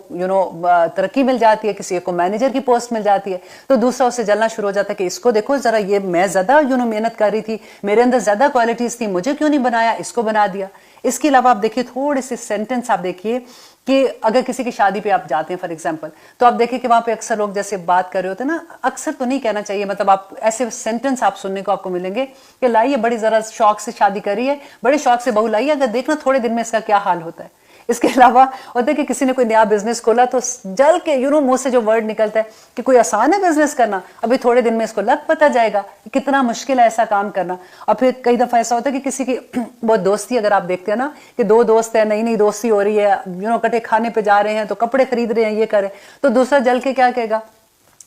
ترقی مل جاتی ہے، کسی ایک کو مینیجر کی پوسٹ مل جاتی ہے، تو دوسرا اسے جلنا شروع ہو جاتا ہے کہ اس کو دیکھو ذرا، یہ میں زیادہ محنت کر رہی تھی، میرے اندر زیادہ کوالٹیز تھی، مجھے کیوں نہیں بنایا، اس کو بنا دیا۔ اس کے علاوہ آپ دیکھیے تھوڑے سے سینٹنس آپ دیکھیے کہ اگر کسی کی شادی پہ آپ جاتے ہیں فار ایگزامپل، تو آپ دیکھیں کہ وہاں پہ اکثر لوگ جیسے بات کر رہے ہوتے ہیں نا، اکثر تو نہیں کہنا چاہیے، مطلب آپ ایسے سینٹنس آپ سننے کو آپ کو ملیں گے کہ لائیے بڑی ذرا شوق سے شادی کری ہے، بڑے شوق سے بہو لائیے، اگر دیکھنا تھوڑے دن میں اس کا کیا حال ہوتا ہے۔ اس کے علاوہ ہوتا ہے کہ کسی نے کوئی نیا بزنس کھولا تو جل کے منہ سے جو ورڈ نکلتا ہے کہ کوئی آسان ہے بزنس کرنا، ابھی تھوڑے دن میں اس کو لگ پتا جائے گا کتنا مشکل ہے ایسا کام کرنا۔ اور پھر کئی دفعہ ایسا ہوتا ہے کہ کسی کی بہت دوستی، اگر آپ دیکھتے ہیں نا کہ دو دوست ہیں، نئی نئی دوستی ہو رہی ہے، کٹے کھانے پہ جا رہے ہیں، تو کپڑے خرید رہے ہیں، یہ کریں، تو دوسرا جل کے کیا کہے گا،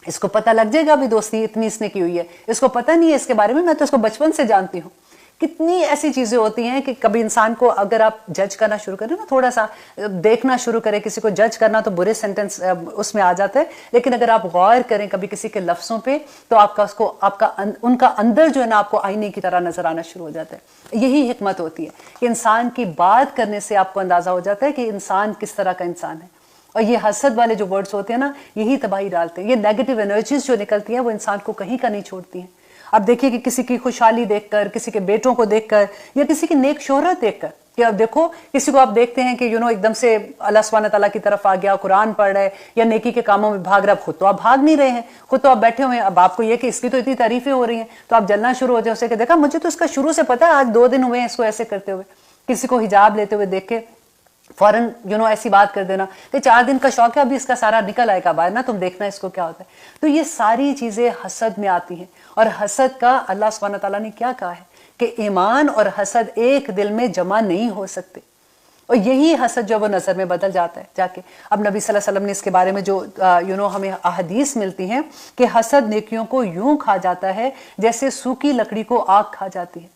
اس کو پتہ لگ جائے گا ابھی دوستی اتنی اس نے کی ہوئی ہے، اس کو پتہ نہیں ہے اس کے بارے میں تو اس کو بچپن سے جانتی ہوں۔ کتنی ایسی چیزیں ہوتی ہیں کہ کبھی انسان کو اگر آپ جج کرنا شروع کریں نا، تھوڑا سا دیکھنا شروع کریں، کسی کو جج کرنا تو برے سینٹنس اس میں آ جاتا ہے، لیکن اگر آپ غور کریں کبھی کسی کے لفظوں پہ تو ان کا اندر جو ہے نا آپ کو آئینے کی طرح نظر آنا شروع ہو جاتا ہے۔ یہی حکمت ہوتی ہے کہ انسان کی بات کرنے سے آپ کو اندازہ ہو جاتا ہے کہ انسان کس طرح کا انسان ہے۔ اور یہ حسد والے جو ورڈز ہوتے ہیں نا، یہی تباہی ڈالتے ہیں، یہ نیگیٹو انرجیز جو نکلتی ہیں وہ انسان کو کہیں کا نہیں چھوڑتی ہیں۔ اب دیکھیے کہ کسی کی خوشحالی دیکھ کر، کسی کے بیٹوں کو دیکھ کر، یا کسی کی نیک شہرت دیکھ کر، کہ اب دیکھو کسی کو آپ دیکھتے ہیں کہ ایک دم سے اللہ سبحانہ تعالیٰ کی طرف آ گیا، قرآن پڑھ رہے یا نیکی کے کاموں میں بھاگ رہا، خود تو آپ بھاگ نہیں رہے ہیں، خود تو آپ بیٹھے ہوئے ہیں، اب آپ کو یہ کہ اس کی تو اتنی تعریفیں ہو رہی ہیں تو آپ جلنا شروع ہو جائیں اسے کہ دیکھا مجھے تو اس کا شروع سے پتا ہے، آج 2 دن ہوئے ہیں اس کو ایسے کرتے ہوئے۔ کسی کو حجاب لیتے ہوئے دیکھ کے فوراً ایسی بات کر دینا کہ 4 دن کا شوق ہے، ابھی اس کا سارا نکل آئے گا باہر نا، تم دیکھنا اس کو کیا ہوتا ہے۔ تو یہ ساری چیزیں حسد میں آتی ہیں، اور حسد کا اللہ سبحانہ تعالیٰ نے کیا کہا ہے کہ ایمان اور حسد ایک دل میں جمع نہیں ہو سکتے، اور یہی حسد جو وہ نظر میں بدل جاتا ہے جا کے۔ اب نبی صلی اللہ علیہ وسلم نے اس کے بارے میں جو ہمیں احادیث ملتی ہیں کہ حسد نیکیوں کو یوں کھا جاتا ہے جیسے سوکھی لکڑی کو آگ کھا جاتی ہے۔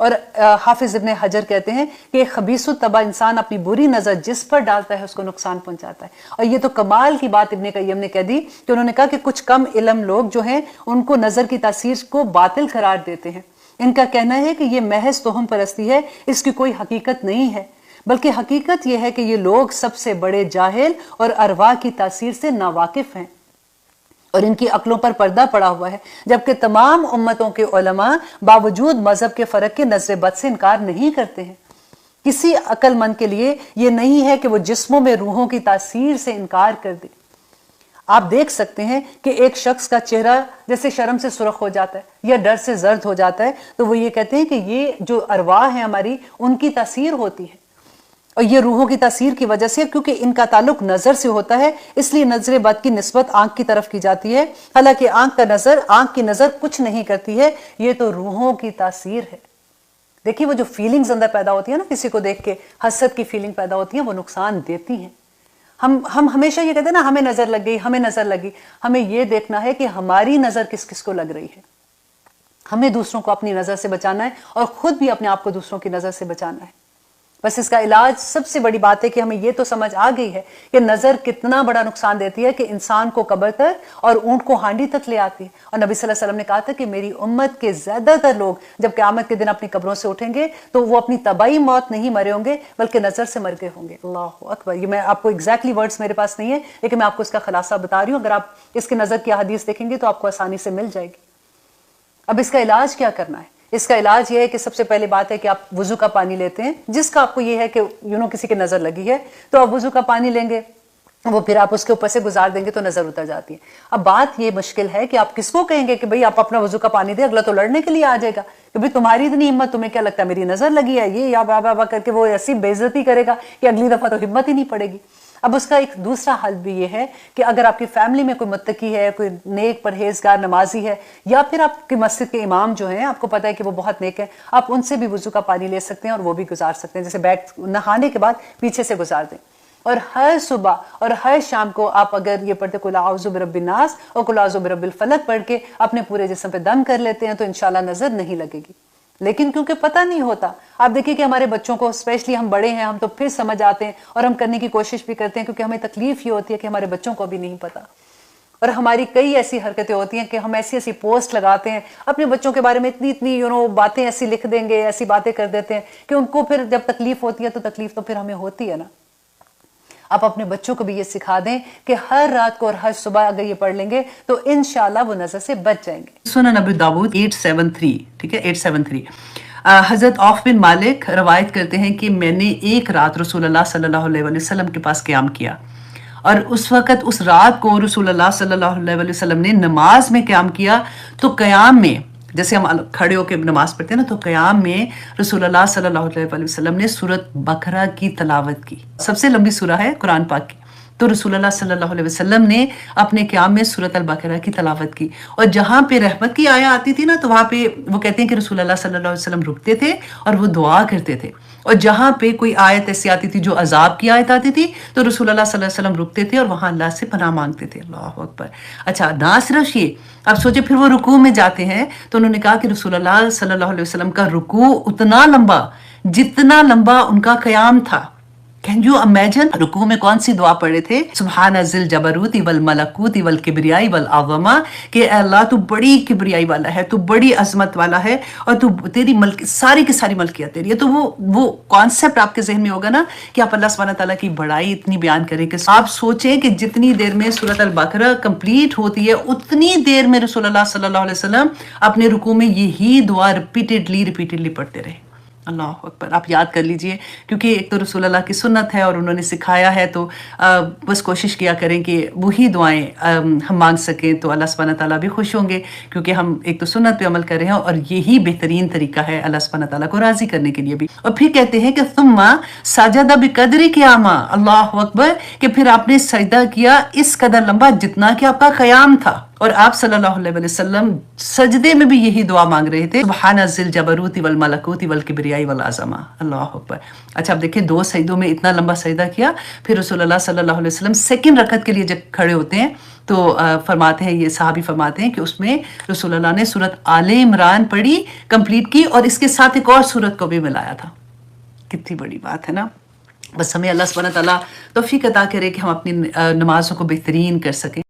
اور حافظ ابن حجر کہتے ہیں کہ ایک خبیث الطبع انسان اپنی بری نظر جس پر ڈالتا ہے اس کو نقصان پہنچاتا ہے. اور یہ تو کمال کی بات ابن قیم نے کہہ دی کہ انہوں نے کہا کہ کچھ کم علم لوگ جو ہیں ان کو نظر کی تاثیر کو باطل قرار دیتے ہیں. ان کا کہنا ہے کہ یہ محض توہم پرستی ہے، اس کی کوئی حقیقت نہیں ہے، بلکہ حقیقت یہ ہے کہ یہ لوگ سب سے بڑے جاہل اور ارواح کی تاثیر سے ناواقف ہیں اور ان کی عقلوں پر پردہ پڑا ہوا ہے، جبکہ تمام امتوں کے علماء باوجود مذہب کے فرق کے نظر بد سے انکار نہیں کرتے ہیں. کسی عقل مند کے لیے یہ نہیں ہے کہ وہ جسموں میں روحوں کی تاثیر سے انکار کر دے. آپ دیکھ سکتے ہیں کہ ایک شخص کا چہرہ جیسے شرم سے سرخ ہو جاتا ہے یا ڈر سے زرد ہو جاتا ہے تو وہ یہ کہتے ہیں کہ یہ جو ارواح ہیں ہماری ان کی تاثیر ہوتی ہے، اور یہ روحوں کی تاثیر کی وجہ سے، کیونکہ ان کا تعلق نظر سے ہوتا ہے اس لیے نظر بد کی نسبت آنکھ کی طرف کی جاتی ہے، حالانکہ آنکھ کی نظر کچھ نہیں کرتی ہے، یہ تو روحوں کی تاثیر ہے. دیکھیے وہ جو فیلنگز اندر پیدا ہوتی ہیں نا کسی کو دیکھ کے، حسد کی فیلنگ پیدا ہوتی ہیں، وہ نقصان دیتی ہیں. ہم ہمیشہ یہ کہتے ہیں نا ہمیں نظر لگ گئی، ہمیں نظر لگی. ہمیں یہ دیکھنا ہے کہ ہماری نظر کس کس کو لگ رہی ہے. ہمیں دوسروں کو اپنی نظر سے بچانا ہے اور خود بھی اپنے آپ کو دوسروں کی نظر سے بچانا ہے. بس اس کا علاج سب سے بڑی بات ہے کہ ہمیں یہ تو سمجھ آ گئی ہے کہ نظر کتنا بڑا نقصان دیتی ہے کہ انسان کو قبر تک اور اونٹ کو ہانڈی تک لے آتی ہے. اور نبی صلی اللہ علیہ وسلم نے کہا تھا کہ میری امت کے زیادہ تر لوگ جب قیامت کے دن اپنی قبروں سے اٹھیں گے تو وہ اپنی طبعی موت نہیں مرے ہوں گے بلکہ نظر سے مر گئے ہوں گے. اللہ اکبر. یہ میں آپ کو ایگزیکٹلی ورڈز میرے پاس نہیں ہے لیکن میں آپ کو اس کا خلاصہ بتا رہی ہوں. اگر آپ اس کے نظر کی احادیث دیکھیں گے تو آپ کو آسانی سے مل جائے گی. اب اس کا علاج کیا کرنا ہے؟ اس کا علاج یہ ہے کہ سب سے پہلے بات ہے کہ آپ وضو کا پانی لیتے ہیں، جس کا آپ کو یہ ہے کہ کسی کی نظر لگی ہے تو آپ وضو کا پانی لیں گے، وہ پھر آپ اس کے اوپر سے گزار دیں گے تو نظر اتر جاتی ہے. اب بات یہ مشکل ہے کہ آپ کس کو کہیں گے کہ بھئی آپ اپنا وضو کا پانی دیں، اگلا تو لڑنے کے لیے آ جائے گا کہ بھئی تمہاری اتنی ہمت، تمہیں کیا لگتا ہے میری نظر لگی ہے یہ یا با کر کے وہ ایسی بے عزتی کرے گا کہ اگلی دفعہ تو ہمت ہی نہیں پڑے گی. اب اس کا ایک دوسرا حل بھی یہ ہے کہ اگر آپ کی فیملی میں کوئی متقی ہے، کوئی نیک پرہیزگار نمازی ہے، یا پھر آپ کی مسجد کے امام جو ہیں آپ کو پتہ ہے کہ وہ بہت نیک ہیں، آپ ان سے بھی وضو کا پانی لے سکتے ہیں اور وہ بھی گزار سکتے ہیں. جیسے بیٹھ نہانے کے بعد پیچھے سے گزار دیں. اور ہر صبح اور ہر شام کو آپ اگر یہ پڑھتے قل اعوذ برب الناس اور قل اعوذ برب الفلق پڑھ کے اپنے پورے جسم پہ دم کر لیتے ہیں تو انشاءاللہ نظر نہیں لگے گی. لیکن کیونکہ پتہ نہیں ہوتا، آپ دیکھیں کہ ہمارے بچوں کو اسپیشلی ہم بڑے ہیں ہم تو پھر سمجھ آتے ہیں اور ہم کرنے کی کوشش بھی کرتے ہیں کیونکہ ہمیں تکلیف یہ ہوتی ہے کہ ہمارے بچوں کو بھی نہیں پتا. اور ہماری کئی ایسی حرکتیں ہوتی ہیں کہ ہم ایسی پوسٹ لگاتے ہیں اپنے بچوں کے بارے میں، اتنی باتیں ایسی لکھ دیں گے، ایسی باتیں کر دیتے ہیں کہ ان کو پھر جب تکلیف ہوتی ہے تو تکلیف تو پھر ہمیں ہوتی ہے نا. آپ اپنے بچوں کو بھی یہ سکھا دیں کہ ہر رات کو اور ہر صبح اگر یہ پڑھ لیں گے تو انشاءاللہ وہ نظر سے بچ جائیں گے. سنن ابو داؤد 873، ٹھیک ہے 873. حضرت عوف بن مالک روایت کرتے ہیں کہ میں نے ایک رات رسول اللہ صلی اللہ علیہ وسلم کے پاس قیام کیا، اور اس وقت اس رات کو رسول اللہ صلی اللہ علیہ وسلم نے نماز میں قیام کیا تو قیام میں جیسے ہم کھڑے ہو کے نماز پڑھتے ہیں نا، تو قیام میں رسول اللہ صلی اللہ علیہ وسلم نے سورۃ بقرہ کی تلاوت کی. سب سے لمبی سورہ ہے قرآن پاک کی. تو رسول اللہ صلی اللہ علیہ وسلم نے اپنے قیام میں سورۃ البقرہ کی تلاوت کی. اور جہاں پہ رحمت کی آیات آتی تھی نا تو وہاں پہ وہ کہتے ہیں کہ رسول اللہ صلی اللہ علیہ وسلم رکتے تھے اور وہ دعا کرتے تھے. اور جہاں پہ کوئی آیت ایسی آتی تھی جو عذاب کی آیت آتی تھی تو رسول اللہ صلی اللہ علیہ وسلم رکتے تھے اور وہاں اللہ سے پناہ مانگتے تھے. اللہ اکبر. اچھا، نہ صرف یہ، اب سوچے پھر وہ رکوع میں جاتے ہیں تو انہوں نے کہا کہ رسول اللہ صلی اللہ علیہ وسلم کا رکوع اتنا لمبا جتنا لمبا ان کا قیام تھا. Can you imagine? رکوع میں کون سی دعا پڑھے تھے؟ سبحان ذی الجبروت والملکوت والکبریاء والعظمہ، کہ اے اللہ تو بڑی کبریائی والا ہے، تو بڑی عظمت والا ہے، اور تو تیری ملک ساری کی ساری ملکیت تیری ہے. تو وہ کانسیپٹ آپ کے ذہن میں ہوگا نا کہ آپ اللہ سبحانہ تعالیٰ کی بڑائی اتنی بیان کریں کہ آپ سوچیں کہ جتنی دیر میں سورۃ البقرہ کمپلیٹ ہوتی ہے اتنی دیر میں رسول اللہ صلی اللہ علیہ وسلم اپنے رکوع میں یہی دعا ریپیٹڈلی پڑھتے رہے. اللہ اکبر. آپ یاد کر لیجئے، کیونکہ ایک تو رسول اللہ کی سنت ہے اور انہوں نے سکھایا ہے، تو بس کوشش کیا کریں کہ وہی دعائیں ہم مانگ سکیں تو اللہ سبحانہ تعالیٰ بھی خوش ہوں گے، کیونکہ ہم ایک تو سنت پہ عمل کر رہے ہیں اور یہی بہترین طریقہ ہے اللہ سبحانہ تعالیٰ کو راضی کرنے کے لیے بھی. اور پھر کہتے ہیں کہ ثم سجد بقدر قیام، اللہ اکبر، کہ پھر آپ نے سجدہ کیا اس قدر لمبا جتنا کہ آپ کا قیام تھا. اور آپ صلی اللہ علیہ وسلم سجدے میں بھی یہی دعا مانگ رہے تھے، سبحان ذی الجبروت والملکوت والکبریاء والعظمہ، اللہ اکبر۔ اچھا اب دیکھیں 2 سجدوں میں اتنا لمبا سجدہ کیا، پھر رسول اللہ صلی اللہ علیہ وسلم سیکنڈ رکعت کے لیے جب کھڑے ہوتے ہیں تو فرماتے ہیں، یہ صحابی فرماتے ہیں کہ اس میں رسول اللہ نے سورت آل عمران پڑھی، کمپلیٹ کی، اور اس کے ساتھ ایک اور سورت کو بھی ملایا تھا۔ کتنی بڑی بات ہے نا۔ بس ہمیں اللہ سبحانہ تعالیٰ توفیق عطا کرے کہ ہم اپنی نمازوں کو بہترین کر سکیں۔